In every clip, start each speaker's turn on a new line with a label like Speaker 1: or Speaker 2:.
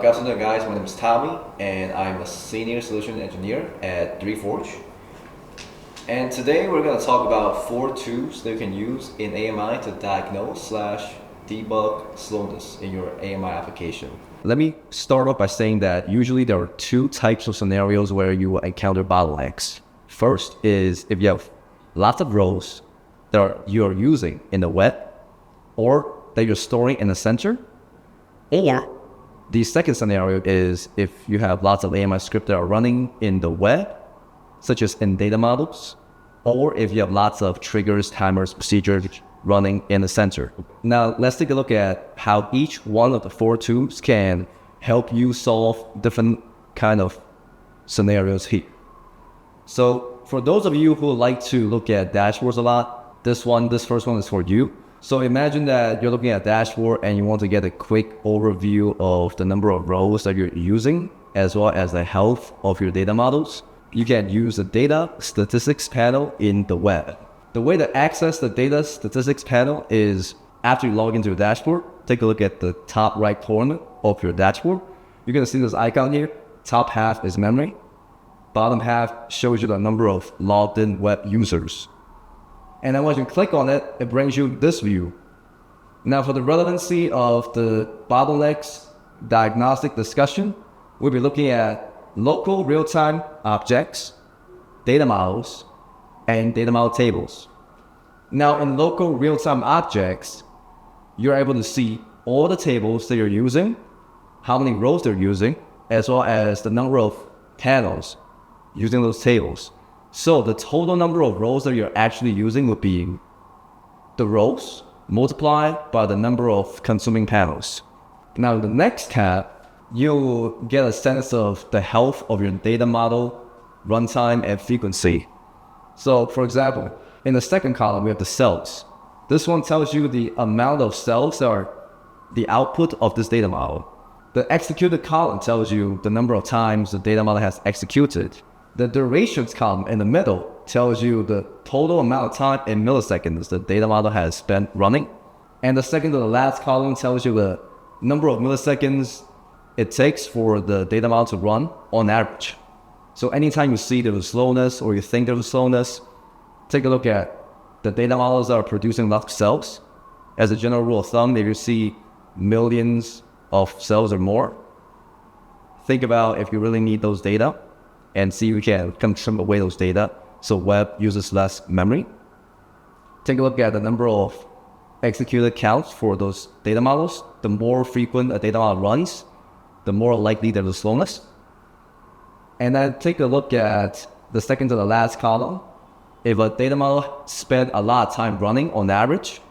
Speaker 1: Good afternoon, guys. My name is Tommy, and I'm a senior solution engineer at 3forge. And today we're going to talk about 4 tools that you can use in AMI to diagnose/debug slowness in your AMI application. Let me start off by saying that usually there are 2 types of scenarios where you will encounter bottlenecks. First is if you have lots of rows that you're using in the web or that you're storing in the center. The second scenario is if you have lots of AMI scripts that are running in the web, such as in data models, or if you have lots of triggers, timers, procedures running in the center. Now, let's take a look at how each one of the 4 tools can help you solve different kind of scenarios here. So for those of you who like to look at dashboards a lot, this first one is for you. So imagine that you're looking at a dashboard and you want to get a quick overview of the number of rows that you're using, as well as the health of your data models. You can use the data statistics panel in the web. The way to access the data statistics panel is after you log into your dashboard, take a look at the top right corner of your dashboard. You're going to see this icon here. Top half is memory. Bottom half shows you the number of logged in web users. And then once you click on it, it brings you this view. Now for the relevancy of the bottlenecks diagnostic discussion, we'll be looking at local real-time objects, data models, and data model tables. Now in local real-time objects, you're able to see all the tables that you're using, how many rows they're using, as well as the number of panels using those tables. So the total number of rows that you're actually using would be the rows multiplied by the number of consuming panels. Now in the next tab, you'll get a sense of the health of your data model, runtime, and frequency. So for example, in the second column, we have the cells. This one tells you the amount of cells that are the output of this data model. The executed column tells you the number of times the data model has executed. The durations column in the middle tells you the total amount of time in milliseconds the data model has spent running. And the second to the last column tells you the number of milliseconds it takes for the data model to run on average. So anytime you see there's a slowness or you think there's a slowness, take a look at the data models that are producing lots of cells. As a general rule of thumb, if you see millions of cells or more, think about if you really need those data and see if we can trim away those data so web uses less memory. Take a look at the number of executed counts for those data models. The more frequent a data model runs, the more likely there's a slowness. And then take a look at the second to the last column. If a data model spent a lot of time running on average,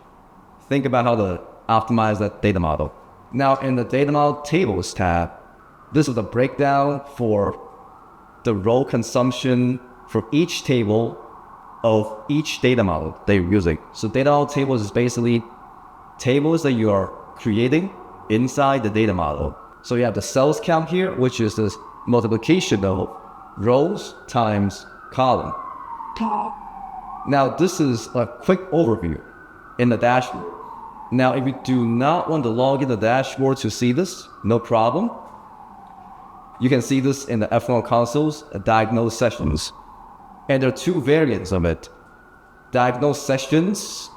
Speaker 1: think about how to optimize that data model. Now in the data model tables tab, this is a breakdown for the row consumption for each table of each data model that you're using. So data model tables is basically tables that you are creating inside the data model. So you have the cells count here, which is this multiplication of rows times column. Now this is a quick overview in the dashboard. Now if you do not want to log in the dashboard to see this, no problem. You can see this in the F1 consoles, Diagnose Sessions. And there are 2 variants of it. Diagnose Sessions,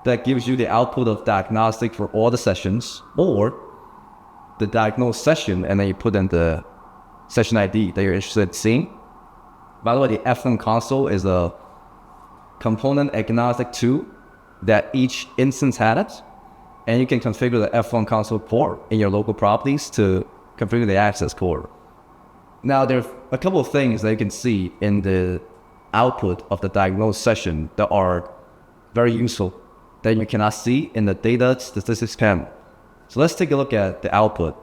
Speaker 1: that gives you the output of diagnostic for all the sessions, or the Diagnose Session, and then you put in the session ID that you're interested in seeing. By the way, the F1 console is a component agnostic tool that each instance has, and you can configure the F1 console port in your local properties to configure the access port. Now there's a couple of things that you can see in the output of the Diagnose Session that are very useful that you cannot see in the data statistics panel. So let's take a look at the output.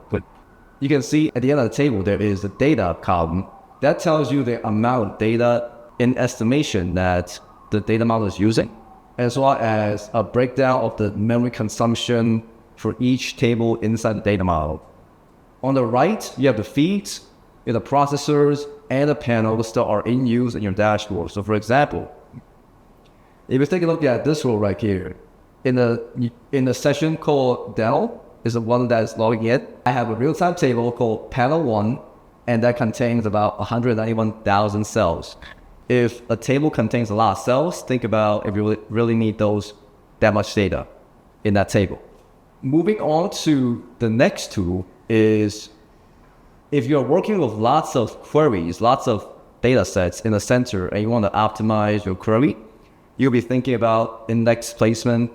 Speaker 1: You can see at the end of the table there is the data column. That tells you the amount of data in estimation that the data model is using, as well as a breakdown of the memory consumption for each table inside the data model. On the right, you have the feeds, you have the processors, and the panels that are in use in your dashboard. So for example, if you take a look at this row right here, in the session called Dell, is the one that is logging in. I have a real-time table called panel 1, and that contains about 191,000 cells. If a table contains a lot of cells, think about if you really need that much data in that table. Moving on to the next tool is if you're working with lots of queries, lots of data sets in the center, and you want to optimize your query, you'll be thinking about index placement,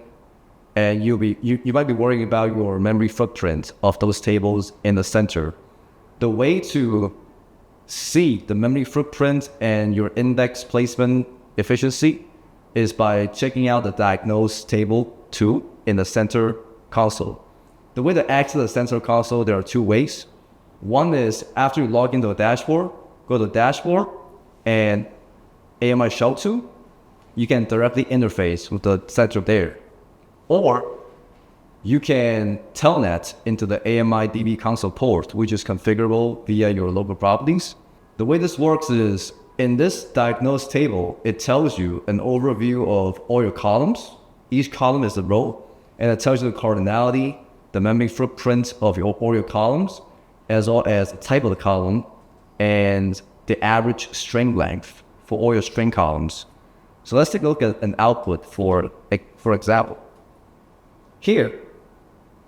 Speaker 1: and you might be worrying about your memory footprint of those tables in the center. The way to see the memory footprint and your index placement efficiency is by checking out the Diagnose Table tool in the center console. The way to access the center console, there are two ways. One is after you log into a dashboard, go to dashboard and AMI shell tool, you can directly interface with the center there. Or you can telnet into the AMI DB console port, which is configurable via your local properties. The way this works is in this Diagnose Table, it tells you an overview of all your columns. Each column is a row, and it tells you the cardinality, the memory footprint of all your columns, as well as the type of the column and the average string length for all your string columns. So let's take a look at an output for example. Here,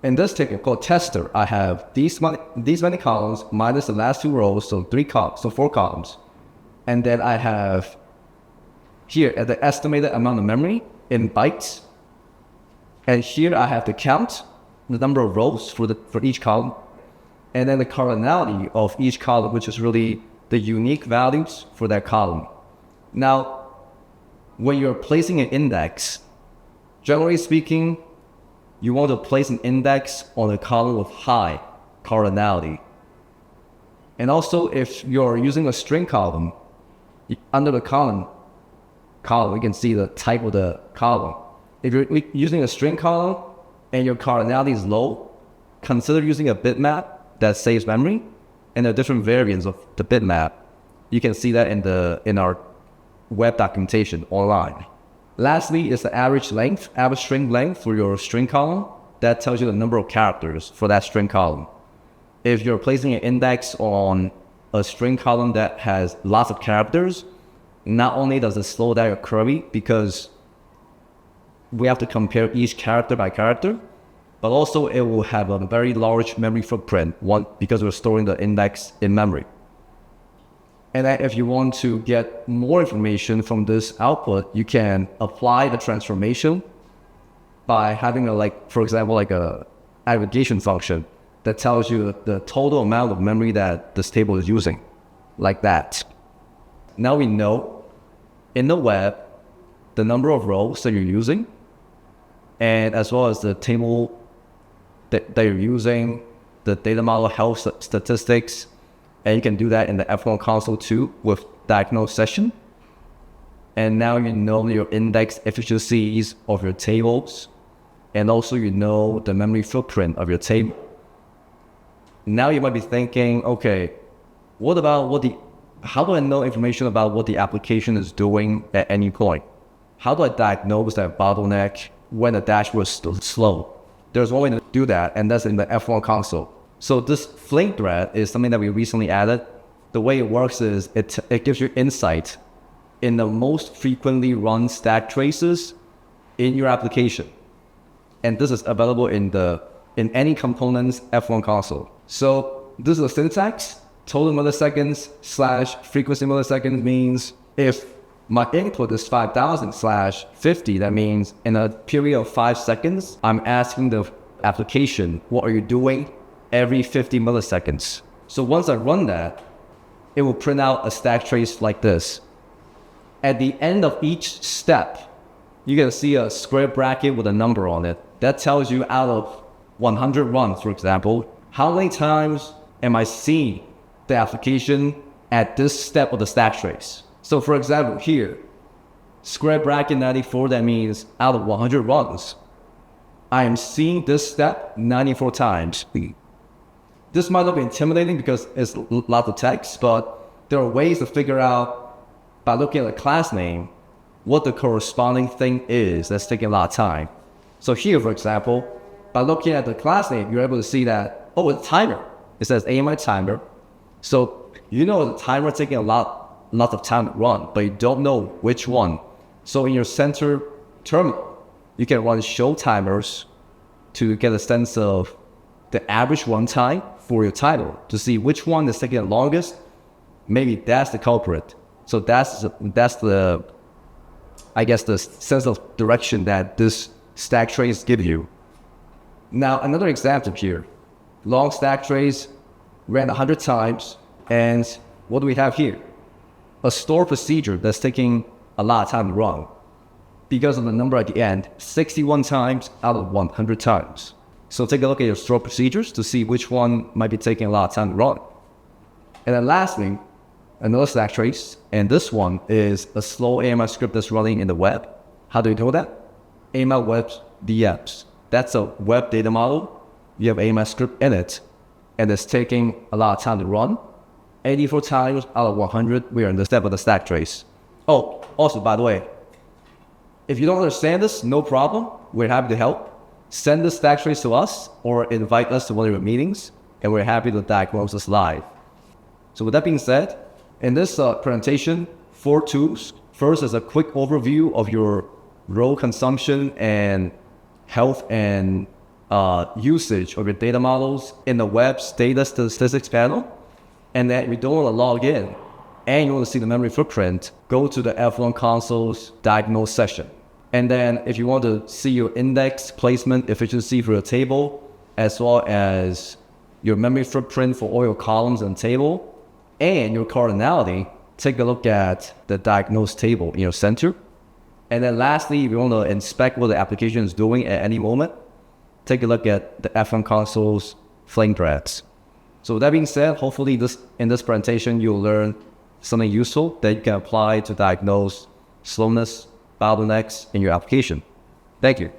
Speaker 1: in this table called tester, I have these many columns minus the last two rows, so 4 columns. And then I have here at the estimated amount of memory in bytes. And here I have to count the number of rows for each column. And then the cardinality of each column, which is really the unique values for that column. Now, when you're placing an index, generally speaking, you want to place an index on a column with high cardinality. And also, if you're using a string column, under the column, we can see the type of the column. If you're using a string column and your cardinality is low, consider using a bitmap that saves memory, and there are different variants of the bitmap. You can see that in our web documentation online. Lastly is the average string length for your string column. That tells you the number of characters for that string column. If you're placing an index on a string column that has lots of characters, not only does it slow down your query because we have to compare each character by character, but also it will have a very large memory footprint, because we're storing the index in memory. And then if you want to get more information from this output, you can apply the transformation by having for example, a aggregation function that tells you the total amount of memory that this table is using, like that. Now we know in the web, the number of rows that you're using, and as well as the table that you're using, the data model health statistics, and you can do that in the F1 console too with Diagnose Session. And now you know your index efficiencies of your tables, and also you know the memory footprint of your table. Now you might be thinking, okay, what about how do I know information about what the application is doing at any point? How do I diagnose that bottleneck when the dashboard is slow? There's one way to do that, and that's in the F1 console. So this Flame thread is something that we recently added. The way it works is it gives you insight in the most frequently run stack traces in your application. And this is available in any component's F1 console. So this is a syntax. Total milliseconds / frequency milliseconds means if my input is 5,000 / 50, that means in a period of 5 seconds, I'm asking the application, what are you doing every 50 milliseconds? So once I run that, it will print out a stack trace like this. At the end of each step, you can see a square bracket with a number on it. That tells you out of 100 runs, for example, how many times am I seeing the application at this step of the stack trace. So for example, here, square bracket 94, that means out of 100 runs, I am seeing this step 94 times. This might not be intimidating because it's lots of text, but there are ways to figure out by looking at the class name what the corresponding thing is that's taking a lot of time. So here, for example, by looking at the class name, you're able to see that, oh, it's timer. It says AMI timer. So you know the timer taking a lot of time to run, but you don't know which one. So in your center terminal, you can run show timers to get a sense of the average runtime for your title to see which one is taking the longest. Maybe that's the culprit. So that's the, I guess, the sense of direction that this stack trace give you. Now, another example here. Long stack trace ran 100 times, and what do we have here? A store procedure that's taking a lot of time to run. Because of the number at the end, 61 times out of 100 times. So take a look at your store procedures to see which one might be taking a lot of time to run. And then lastly, another stack trace, and this one is a slow AMI script that's running in the web. How do you know that? AMI web DMs. That's a web data model. You have AMI script in it, and it's taking a lot of time to run. 84 times out of 100, we are in the step of the stack trace. Oh, also, by the way, if you don't understand this, no problem. We're happy to help. Send the stack trace to us or invite us to one of your meetings, and we're happy to diagnose this live. So with that being said, in this presentation, 4 tools. First is a quick overview of your role consumption and health and usage of your data models in the web's data statistics panel. And then if you don't want to log in and you want to see the memory footprint, go to the F1 console's Diagnose Session. And then if you want to see your index placement efficiency for your table, as well as your memory footprint for all your columns and table, and your cardinality, take a look at the Diagnose Table in your center. And then lastly, if you want to inspect what the application is doing at any moment, take a look at the F1 console's Flame Threadsto. So with that being said, hopefully in this presentation, you'll learn something useful that you can apply to diagnose slowness, bottlenecks in your application. Thank you.